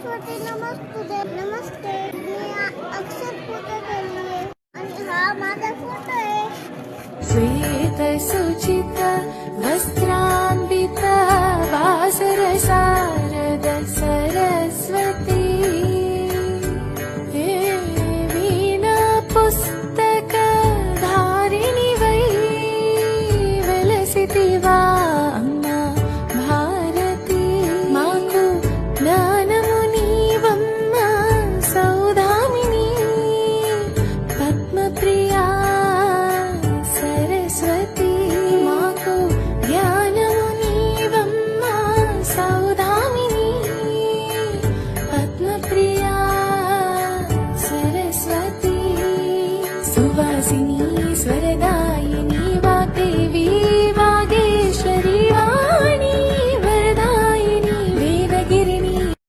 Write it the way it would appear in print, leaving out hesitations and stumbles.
सरस्वती नमस्ते नमस्ते। मी अक्षर फोटो केली आणि हा माझा फोटो आहे। श्वेत सुचित वस्त्रान्वित वासर शारद सरस्वती वीणा पुस्तक धारिणी वै विलसिति वा अम्मा भारती माकु ज्ञानमुनीवम्मा सौदामिनी पद्मप्रिया सरस्वती माकु ज्ञानमुनीवम्मा सौदामिनी पद्मप्रिया सरस्वती सुवासिनी